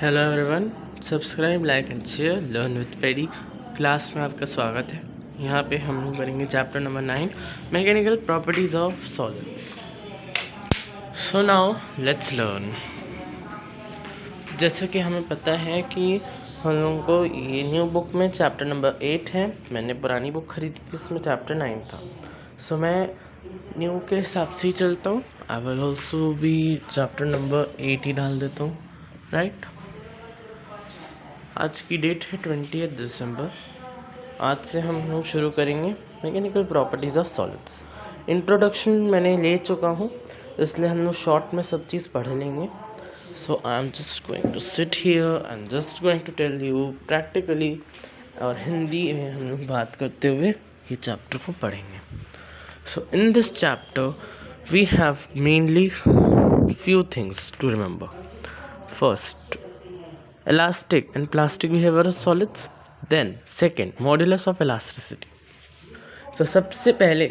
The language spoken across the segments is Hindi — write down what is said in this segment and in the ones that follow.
Hello everyone, subscribe like and share learn with pedi class में आपका स्वागत है। यहाँ पे हम लोग करेंगे chapter number 9 mechanical properties of solids. So now let's learn. जैसे कि हमें पता है कि हम लोगों को ये न्यू बुक में चैप्टर नंबर 8 है। मैंने पुरानी बुक खरीदी थी, इसमें चैप्टर 9 था। सो मैं न्यू के हिसाब से ही चलता हूँ। आई विल ऑल्सो भी चैप्टर नंबर 8 ही डाल देता हूँ, राइट। आज की डेट है 20 दिसंबर। आज से हम लोग शुरू करेंगे mechanical properties of solids. Introduction मैंने ले चुका हूँ, इसलिए हम लोग शॉर्ट में सब चीज़ पढ़ लेंगे। So I am just going to sit here and just going to tell you practically, और हिंदी में हम लोग बात करते हुए ये चैप्टर को पढ़ेंगे। So in this chapter we have mainly few things to remember. First, elastic and plastic behavior of solids. Then second, modulus of elasticity. So सबसे पहले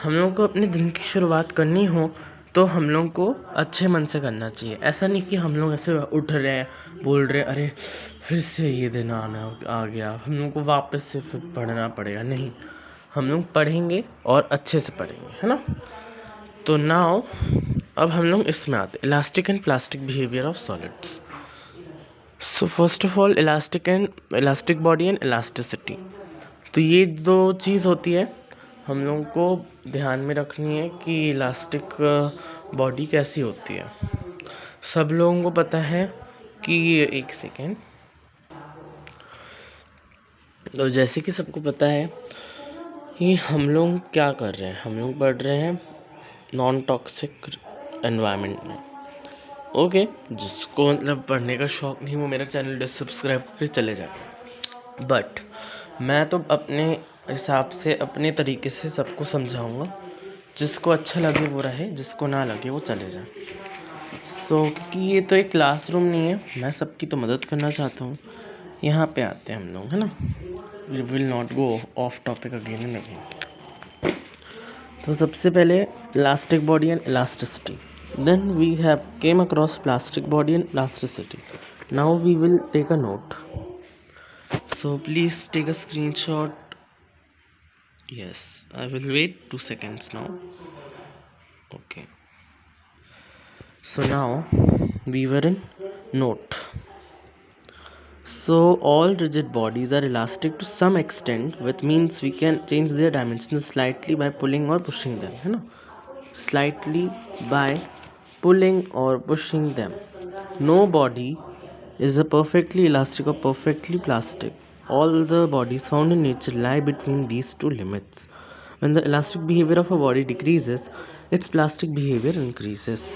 हम लोग को अपने दिन की शुरुआत करनी हो तो हम लोग को अच्छे मन से करना चाहिए। ऐसा नहीं कि हम लोग ऐसे उठ रहे हैं, बोल रहे अरे फिर से ये दिन आ गया, हम लोग को वापस से फिर पढ़ना पड़ेगा। नहीं, हम लोग पढ़ेंगे और अच्छे से पढ़ेंगे, है ना। तो नाउ अब हम लोग इसमें आते हैं, elastic and plastic behaviour of solids. So first of all elastic body and elasticity. तो ये दो चीज़ होती है हम लोगों को ध्यान में रखनी है कि इलास्टिक बॉडी कैसी होती है। सब लोगों को पता है कि एक सेकेंड, तो जैसे कि सबको पता है कि हम लोग क्या कर रहे हैं, हम लोग पढ़ रहे हैं नॉन टॉक्सिक एनवायरनमेंट में। ओके, जिसको मतलब पढ़ने का शौक़ नहीं वो मेरा चैनल सब्सक्राइब करके चले जाए। बट मैं तो अपने हिसाब से अपने तरीके से सबको समझाऊंगा। जिसको अच्छा लगे वो रहे, जिसको ना लगे वो चले जाए। क्योंकि ये तो एक क्लासरूम नहीं है, मैं सबकी तो मदद करना चाहता हूँ। यहाँ पे आते हैं हम लोग, है ना। We will not go of topic again and again. तो सबसे पहले elastic body and elasticity. Then we have came across plastic body and elasticity. Now we will take a note. So please take a screenshot. Yes, I will wait 2 seconds now. Okay. So now we were in note. So all rigid bodies are elastic to some extent, which means we can change their dimensions slightly by pulling or pushing them, है ना। Slightly by pulling or pushing them. No body is a perfectly elastic or perfectly plastic. All the bodies found in nature lie between these two limits. When the elastic behavior of a body decreases, its plastic behavior increases.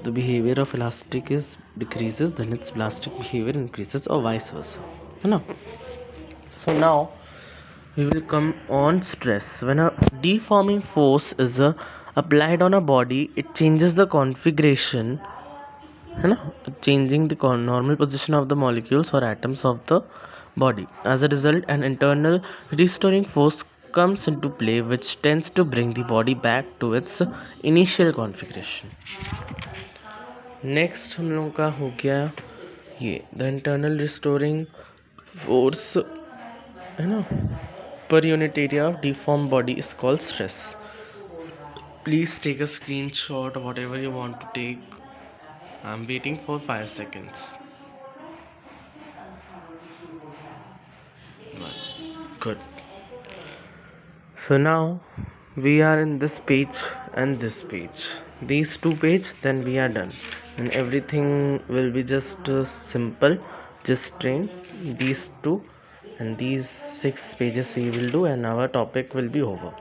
The behavior of elastic is decreases, then its plastic behavior increases, or vice versa, है ना। So now we will come on stress. When a deforming force is applied on a body, it changes the configuration, है ना, changing the normal position of the molecules or atoms of the body. As a result, an internal restoring force comes into play which tends to bring the body back to its initial configuration. Next हम लोगों का हो गया ये the internal restoring force, है ना, per unit area of deformed body is called stress. Please take a screenshot or whatever you want to take. I'm waiting for 5 seconds. Good. So now we are in this page and this page. These two pages, then we are done. And everything will be just simple. Just train these two and these 6 pages we will do and our topic will be over.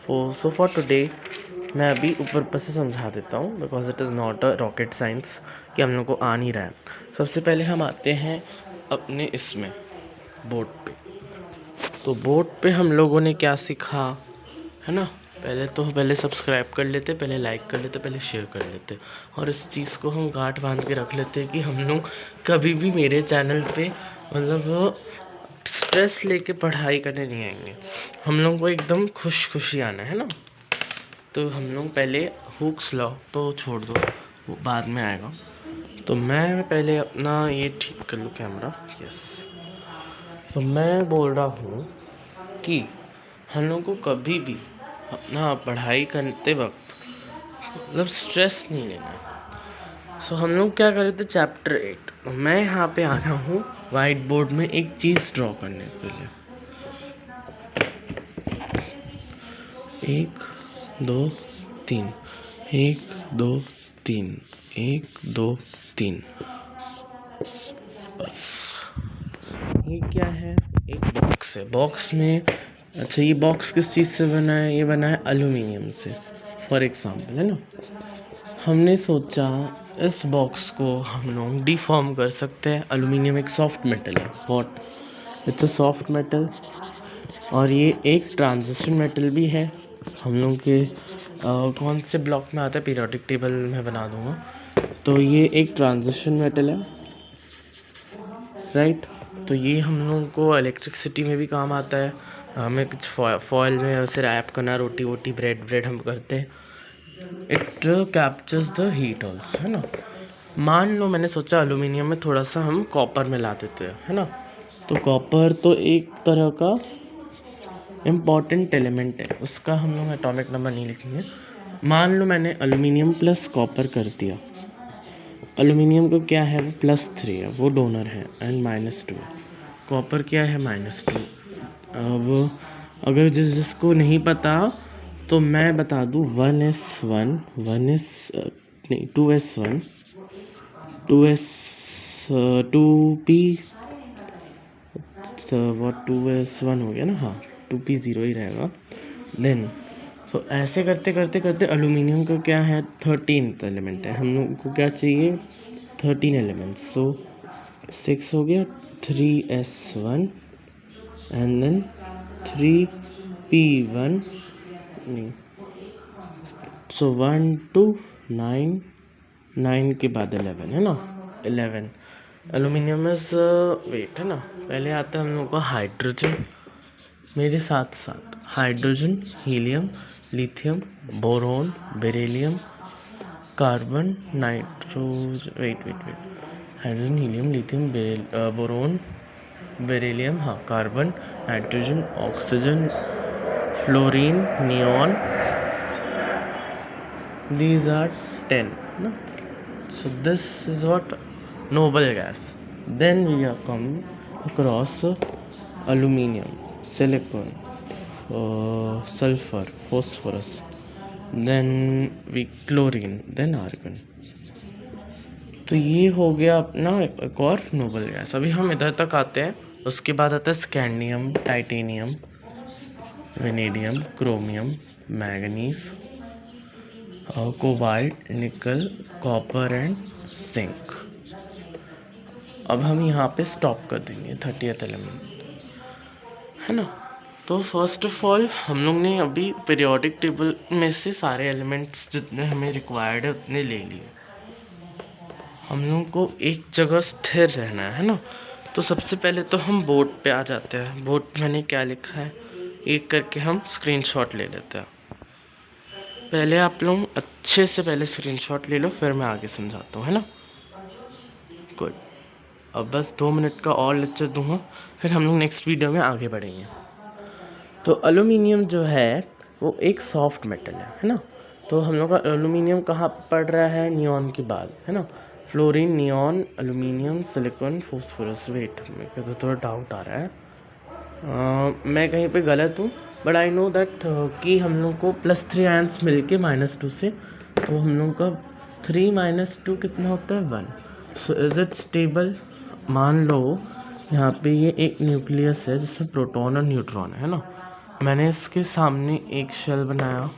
So for today मैं अभी ऊपर से समझा देता हूँ, because it is not a rocket science कि हम लोग को आ नहीं रहा है। सबसे पहले हम आते हैं अपने इसमें बोर्ड पे। तो बोर्ड पे हम लोगों ने क्या सीखा, है ना। पहले सब्सक्राइब कर लेते, पहले लाइक कर लेते, पहले शेयर कर लेते, और इस चीज़ को हम गांठ बांध के रख लेते कि हम लोग कभी भी मेरे चैनल पे मतलब स्ट्रेस लेके पढ़ाई करने नहीं आएंगे। हम लोग को एकदम खुशी आना है ना। तो हम लोग पहले हुक्स लॉ तो छोड़ दो, वो बाद में आएगा। तो मैं पहले अपना ये ठीक कर लूँ कैमरा। यस। तो मैं बोल रहा हूँ कि हम लोग को कभी भी अपना पढ़ाई करते वक्त मतलब स्ट्रेस नहीं लेना है। सो हम लोग क्या कर रहे थे, चैप्टर 8। मैं यहाँ पे आया हूँ वाइट बोर्ड में एक चीज़ ड्रॉ करने के लिए। 1 2 3 1 2 3 1 2 3। बस ये क्या है, एक बॉक्स है। बॉक्स में अच्छा ये बॉक्स किस चीज़ से बना है, ये बना है एल्यूमिनियम से फॉर एग्जांपल, है ना। हमने सोचा इस बॉक्स को हम लोग डिफॉर्म कर सकते हैं। एल्यूमिनियम एक सॉफ्ट मेटल है, what, it's a soft metal. और ये एक ट्रांजिशन मेटल भी है। हम लोग के कौन से ब्लॉक में आता है, पीरियोडिक टेबल में बना दूंगा। तो ये एक ट्रांजिशन मेटल है, राइट। तो ये हम लोगों को इलेक्ट्रिसिटी में भी काम आता है। हमें कुछ फॉयल में उसे रैप करना, रोटी वोटी ब्रेड हम करते हैं। It captures the heat also, है ना। मान लो मैंने सोचा एल्यूमिनियम में थोड़ा सा हम कॉपर मिला देते हैं, है ना। तो कॉपर तो एक तरह का इम्पॉर्टेंट एलिमेंट है, उसका हम लोग एटॉमिक नंबर नहीं लिखेंगे। मान लो मैंने एल्यूमिनियम प्लस कॉपर कर दिया। एल्यूमिनियम का क्या है, वो +3 है, वो डोनर है, एंड -2 है। कॉपर क्या है, -2। अब अगर जिसको नहीं पता तो मैं बता दूँ, 1s1 नहीं 2s1 2s 2p what 2s1 हो गया ना, हाँ 2p 0 ही रहेगा। देन सो ऐसे करते करते करते एल्यूमिनियम का क्या है, 13th एलिमेंट है। हम लोग को क्या चाहिए, 13 एलिमेंट्स। सो 6 हो गया, 3s1 एंड देन 3p1 नहीं, सो 1 2 9 9 के बाद 11, है ना। 11 एल्यूमिनियम इज वेट, है ना। पहले आता है हम लोग का हाइड्रोजन, मेरे साथ साथ hydrogen, helium, lithium, boron, beryllium, carbon, nitrogen, wait hydrogen, helium, lithium, boron, beryllium, हाँ, carbon, nitrogen, oxygen, fluorine, neon, these are 10 no? So this is what noble gas. Then we have come across aluminium, silicon, sulfur, phosphorus, then we chlorine, then argon. तो ये हो गया अपना एक और नोबल गैस। अभी हम इधर तक आते हैं, उसके बाद आता है scandium, titanium, vanadium, chromium, manganese, cobalt, निकल, कॉपर एंड जिंक। अब हम यहाँ पे स्टॉप कर देंगे 30th एलिमेंट, है ना। तो फर्स्ट ऑफ ऑल हम लोग ने अभी पीरियोडिक टेबल में से सारे एलिमेंट्स जितने हमें रिक्वायर्ड है उतने ले लिए। हम लोग को एक जगह स्थिर रहना है ना। तो सबसे पहले तो हम बोर्ड पे आ जाते हैं। बोर्ड पे मैंने क्या लिखा है एक करके हम स्क्रीनशॉट ले लेते हैं। पहले आप लोग अच्छे से पहले स्क्रीनशॉट ले लो, फिर मैं आगे समझाता हूँ, है ना। गुड। अब बस 2 मिनट का और लेक्चर दूंगा, फिर हम लोग नेक्स्ट वीडियो में आगे बढ़ेंगे। तो एल्यूमिनियम जो है वो एक सॉफ्ट मेटल है ना। तो हम लोग का एल्यूमिनियम कहाँ पड़ रहा है, नियॉन के बाद, है ना। Fluorine, neon, aluminium, silicon, phosphorus. Wait मेरे को तो थोड़ा डाउट आ रहा है, मैं कहीं पे गलत हूँ, बट आई नो दैट कि हम लोग को +3 आयंस मिल के -2 से, तो हम लोग का 3 - 2 कितना होता है, 1। So is it stable. मान लो यहाँ पे ये एक न्यूक्लियस है जिसमें प्रोटॉन और न्यूट्रॉन है ना। मैंने इसके सामने एक शेल बनाया,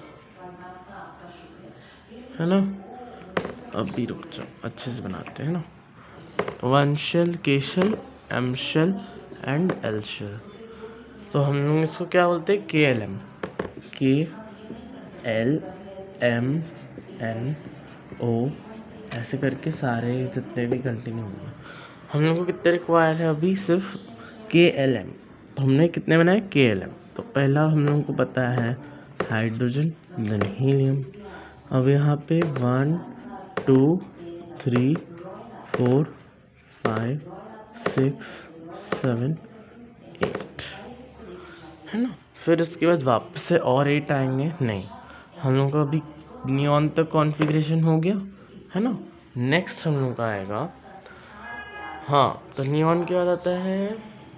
है ना। अब भी रुक जाओ, अच्छे से बनाते हैं ना। 1 shell, K shell, M shell and L shell. तो हम लोग इसको क्या बोलते हैं, KLM, KLMNO, ऐसे करके सारे जितने भी कंटिन्यू होंगे। हम लोग को कितने रिक्वायर है अभी, सिर्फ KLM। तो हमने कितने बनाए, KLM। तो पहला हम लोगों को पता है हाइड्रोजन, देन हीलियम। अब यहाँ पे 1 2 3 4 5 6 7 8 है ना। फिर उसके बाद वापस से और 8 आएंगे नहीं, हम लोग का अभी नियॉन तक कॉन्फ़िगरेशन हो गया है ना। नेक्स्ट हम लोग का आएगा, हाँ तो नियॉन के बाद आता है,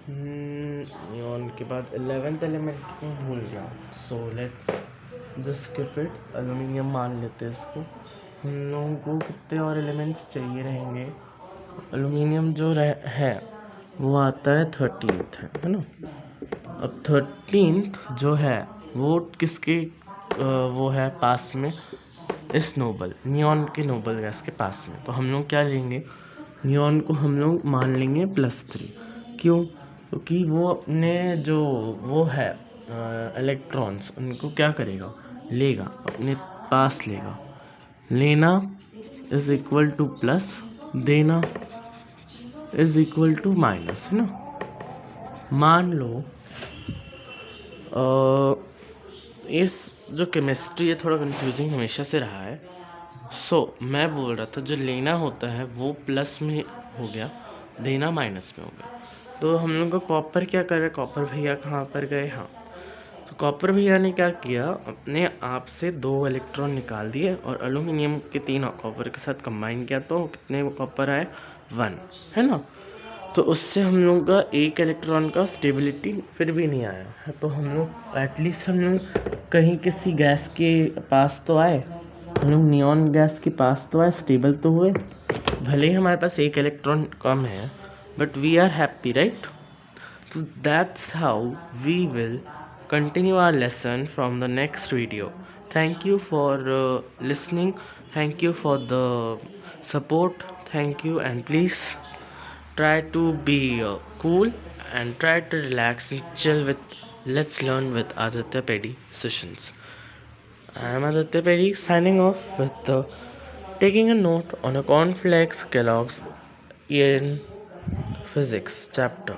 नियॉन के बाद 11th एलिमेंट में भूल गया, so let's just skip it, aluminium मान लेते हैं इसको। हम लोगों को कितने और एलिमेंट्स चाहिए रहेंगे, एल्युमिनियम जो है वो आता है 13th है ना। अब 13th जो है वो किसके वो है पास में, इस नोबल नियॉन के नोबल गैस के पास में। तो हम लोग क्या लेंगे, नियॉन को हम लोग मान लेंगे +3। क्यों, क्योंकि वो अपने जो वो है इलेक्ट्रॉन्स उनको क्या करेगा, लेगा अपने पास लेगा। लेना इज इक्वल टू प्लस, देना इज इक्वल टू माइनस है ना। मान लो इस जो केमिस्ट्री है थोड़ा कंफ्यूजिंग हमेशा से रहा है। मैं बोल रहा था जो लेना होता है वो प्लस में हो गया, देना माइनस में हो गया। तो हम लोग का कॉपर क्या कर रहे, कॉपर भैया कहाँ पर गए, हाँ तो कॉपर भैया ने क्या किया, अपने आप से 2 इलेक्ट्रॉन निकाल दिए और एल्युमिनियम के 3 कॉपर के साथ कंबाइन किया, तो कितने कॉपर आए, 1 है ना। तो उससे हम लोग का एक इलेक्ट्रॉन का स्टेबिलिटी फिर भी नहीं आया है। तो हम लोग एटलीस्ट हम लोग कहीं किसी गैस के पास तो आए, हम लोग नियॉन गैस के पास तो आए, स्टेबल तो हुए, भले ही हमारे पास एक इलेक्ट्रॉन कम है, but we are happy right. So that's how we will continue our lesson from the next video. Thank you for listening. Thank you for the support. Thank you, and please try to be cool and try to relax and chill with Let's Learn with Aditya Pedi sessions. I am Aditya Pedi signing off with taking a note on a cornflakes Kellogg's in physics chapter.